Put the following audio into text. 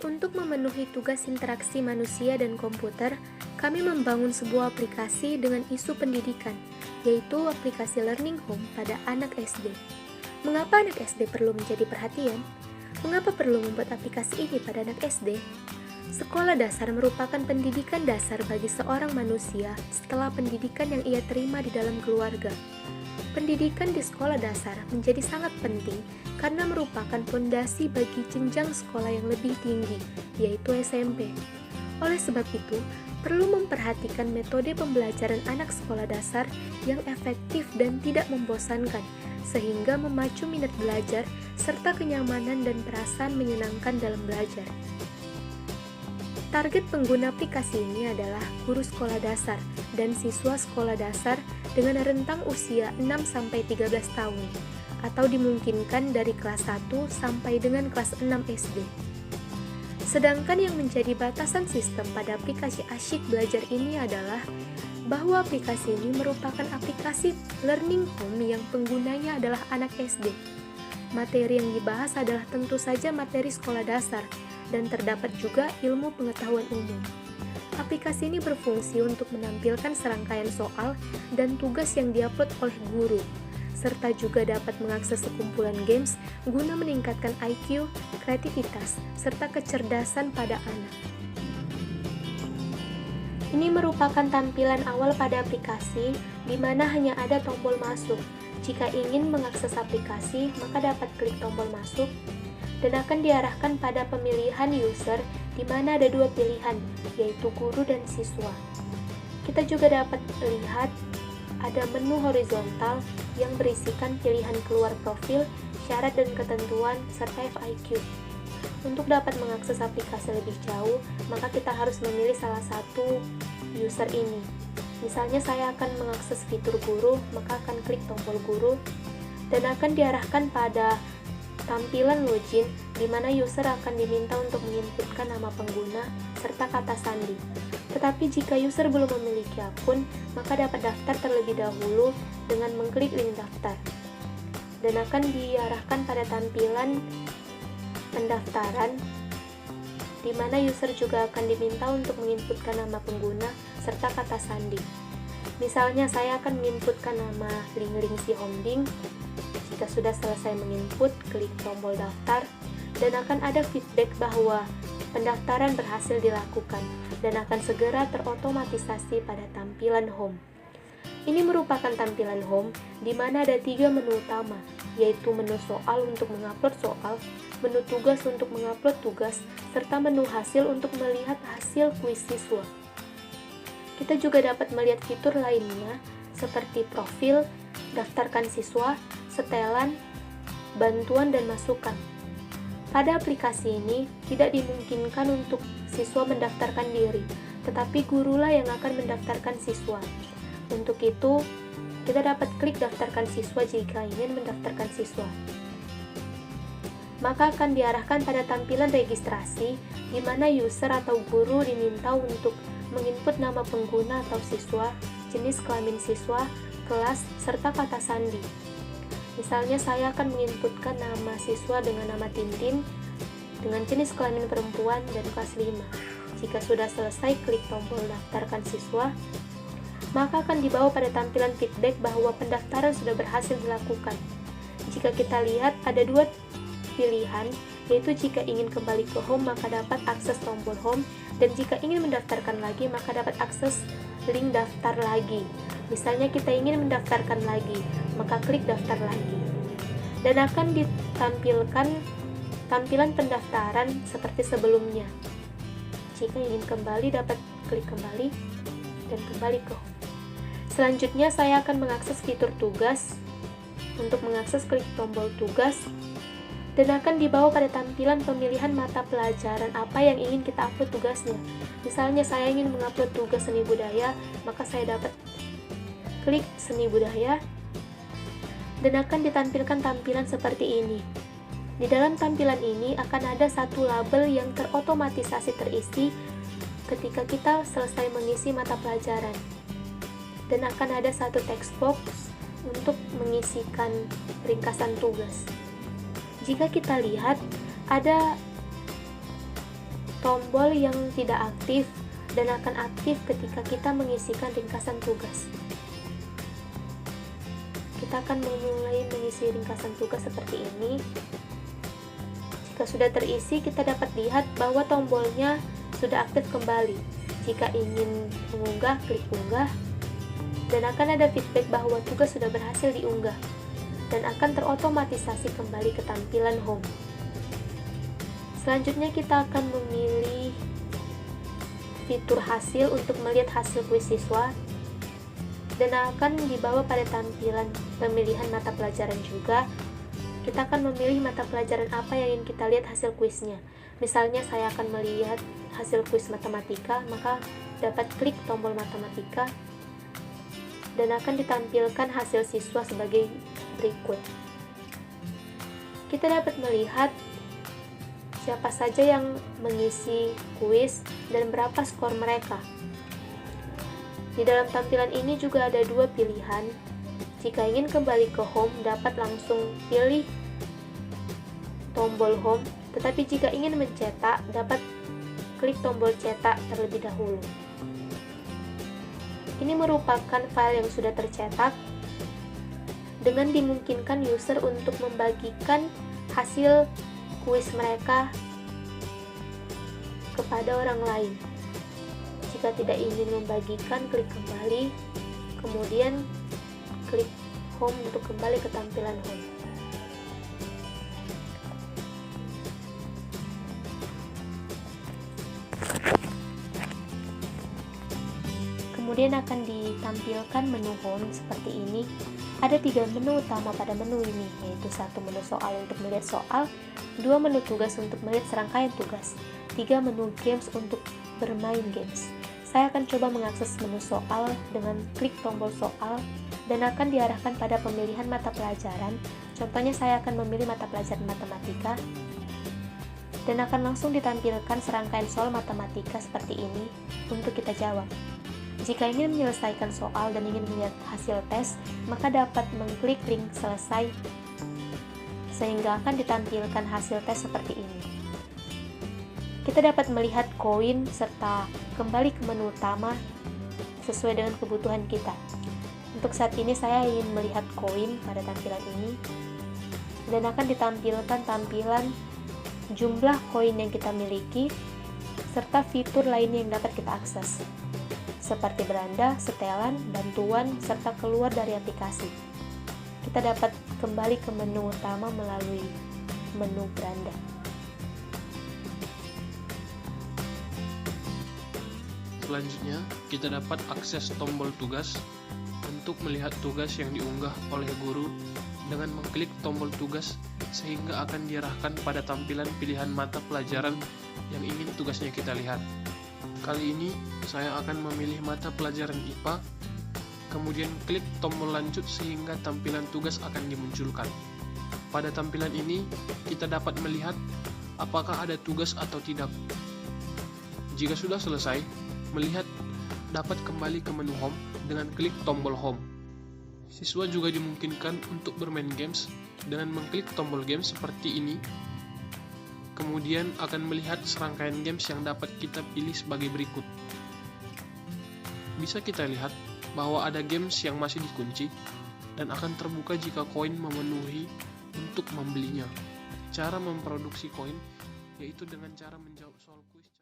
Untuk memenuhi tugas interaksi manusia dan komputer, kami membangun sebuah aplikasi dengan isu pendidikan, yaitu aplikasi Learning Home pada anak SD. Mengapa anak SD perlu menjadi perhatian? Mengapa perlu membuat aplikasi ini pada anak SD? Sekolah dasar merupakan pendidikan dasar bagi seorang manusia setelah pendidikan yang ia terima di dalam keluarga. Pendidikan di sekolah dasar menjadi sangat penting karena merupakan fondasi bagi jenjang sekolah yang lebih tinggi, yaitu SMP. Oleh sebab itu, perlu memperhatikan metode pembelajaran anak sekolah dasar yang efektif dan tidak membosankan, sehingga memacu minat belajar serta kenyamanan dan perasaan menyenangkan dalam belajar. Target pengguna aplikasi ini adalah guru sekolah dasar dan siswa sekolah dasar dengan rentang usia 6-13 tahun, atau dimungkinkan dari kelas 1 sampai dengan kelas 6 SD. Sedangkan yang menjadi batasan sistem pada aplikasi Asyik Belajar ini adalah bahwa aplikasi ini merupakan aplikasi Learning Home yang penggunanya adalah anak SD. Materi yang dibahas adalah tentu saja materi sekolah dasar, dan terdapat juga ilmu pengetahuan umum. Aplikasi ini berfungsi untuk menampilkan serangkaian soal dan tugas yang diupload oleh guru, serta juga dapat mengakses sekumpulan games guna meningkatkan IQ, kreativitas, serta kecerdasan pada anak. Ini merupakan tampilan awal pada aplikasi, di mana hanya ada tombol masuk. Jika ingin mengakses aplikasi, maka dapat klik tombol masuk, dan akan diarahkan pada pemilihan user, di mana ada dua pilihan, yaitu guru dan siswa. Kita juga dapat lihat ada menu horizontal yang berisikan pilihan keluar profil, syarat dan ketentuan, serta FAQ. Untuk dapat mengakses aplikasi lebih jauh, maka kita harus memilih salah satu user ini. Misalnya saya akan mengakses fitur guru, maka akan klik tombol guru, dan akan diarahkan pada tampilan login, di mana user akan diminta untuk menginputkan nama pengguna serta kata sandi. Tetapi jika user belum memiliki akun, maka dapat daftar terlebih dahulu dengan mengklik link daftar. Dan akan diarahkan pada tampilan pendaftaran, di mana user juga akan diminta untuk menginputkan nama pengguna serta kata sandi. Misalnya saya akan menginputkan nama Ling Si Hombing. Jika sudah selesai menginput, klik tombol daftar, dan akan ada feedback bahwa pendaftaran berhasil dilakukan dan akan segera terotomatisasi pada tampilan home. Ini merupakan tampilan home di mana ada 3 menu utama, yaitu menu soal untuk mengupload soal, menu tugas untuk mengupload tugas, serta menu hasil untuk melihat hasil kuis siswa. Kita juga dapat melihat fitur lainnya seperti profil, daftarkan siswa, setelan, bantuan, dan masukan. Pada aplikasi ini, tidak dimungkinkan untuk siswa mendaftarkan diri, tetapi gurulah yang akan mendaftarkan siswa. Untuk itu, kita dapat klik daftarkan siswa jika ingin mendaftarkan siswa. Maka akan diarahkan pada tampilan registrasi, di mana user atau guru diminta untuk menginput nama pengguna atau siswa, jenis kelamin siswa, kelas, serta kata sandi. Misalnya saya akan menginputkan nama siswa dengan nama Tintin, dengan jenis kelamin perempuan dan kelas 5. Jika sudah selesai, klik tombol daftarkan siswa, maka akan dibawa pada tampilan feedback bahwa pendaftaran sudah berhasil dilakukan. Jika kita lihat, ada 2 pilihan, yaitu jika ingin kembali ke home, maka dapat akses tombol home, dan jika ingin mendaftarkan lagi, maka dapat akses link daftar lagi. Misalnya kita ingin mendaftarkan lagi, maka klik daftar lagi. Dan akan ditampilkan tampilan pendaftaran seperti sebelumnya. Jika ingin kembali, dapat klik kembali dan kembali ke home. Selanjutnya saya akan mengakses fitur tugas. Untuk mengakses, klik tombol tugas, dan akan dibawa pada tampilan pemilihan mata pelajaran apa yang ingin kita upload tugasnya. Misalnya saya ingin mengupload tugas seni budaya, maka saya dapat klik seni budaya, dan akan ditampilkan tampilan seperti ini. Di dalam tampilan ini akan ada satu label yang terotomatisasi terisi ketika kita selesai mengisi mata pelajaran, dan akan ada satu text box untuk mengisikan ringkasan tugas. Jika kita lihat ada tombol yang tidak aktif dan akan aktif ketika kita mengisikan ringkasan tugas. Kita akan memulai mengisi ringkasan tugas seperti ini. Jika sudah terisi, kita dapat lihat bahwa tombolnya sudah aktif kembali. Jika ingin mengunggah, klik unggah, dan akan ada feedback bahwa tugas sudah berhasil diunggah, dan akan terotomatisasi kembali ke tampilan home. Selanjutnya kita akan memilih fitur hasil untuk melihat hasil kuis siswa, dan akan dibawa pada tampilan pemilihan mata pelajaran juga. Kita akan memilih mata pelajaran apa yang ingin kita lihat hasil kuisnya. Misalnya saya akan melihat hasil kuis matematika, maka dapat klik tombol matematika dan akan ditampilkan hasil siswa sebagai berikut. Kita dapat melihat siapa saja yang mengisi kuis dan berapa skor mereka. Di dalam tampilan ini juga ada dua pilihan. Jika ingin kembali ke home, dapat langsung pilih tombol home, tetapi jika ingin mencetak, dapat klik tombol cetak terlebih dahulu. Ini merupakan file yang sudah tercetak dengan dimungkinkan user untuk membagikan hasil kuis mereka kepada orang lain. Jika tidak ingin membagikan, klik kembali, kemudian klik home untuk kembali ke tampilan home. Kemudian akan ditampilkan menu home seperti ini. Ada 3 menu utama pada menu ini, yaitu 1 menu soal untuk melihat soal, 2 menu tugas untuk melihat serangkaian tugas, 3 menu games untuk bermain games. Saya akan coba mengakses menu soal dengan klik tombol soal dan akan diarahkan pada pemilihan mata pelajaran. Contohnya saya akan memilih mata pelajaran matematika dan akan langsung ditampilkan serangkaian soal matematika seperti ini untuk kita jawab. Jika ingin menyelesaikan soal dan ingin melihat hasil tes, maka dapat mengklik link selesai sehingga akan ditampilkan hasil tes seperti ini. Kita dapat melihat koin serta kembali ke menu utama sesuai dengan kebutuhan kita. Untuk saat ini saya ingin melihat koin pada tampilan ini dan akan ditampilkan tampilan jumlah koin yang kita miliki serta fitur lainnya yang dapat kita akses seperti beranda, setelan, bantuan, serta keluar dari aplikasi. Kita dapat kembali ke menu utama melalui menu beranda. Selanjutnya, kita dapat akses tombol tugas untuk melihat tugas yang diunggah oleh guru dengan mengklik tombol tugas sehingga akan diarahkan pada tampilan pilihan mata pelajaran yang ingin tugasnya kita lihat. Kali ini, saya akan memilih mata pelajaran IPA, kemudian klik tombol lanjut sehingga tampilan tugas akan dimunculkan. Pada tampilan ini, kita dapat melihat apakah ada tugas atau tidak. Jika sudah selesai, melihat dapat kembali ke menu home dengan klik tombol home. Siswa juga dimungkinkan untuk bermain games dengan mengklik tombol games seperti ini. Kemudian akan melihat serangkaian games yang dapat kita pilih sebagai berikut. Bisa kita lihat bahwa ada games yang masih dikunci dan akan terbuka jika koin memenuhi untuk membelinya. Cara memproduksi koin yaitu dengan cara menjawab soal kuis.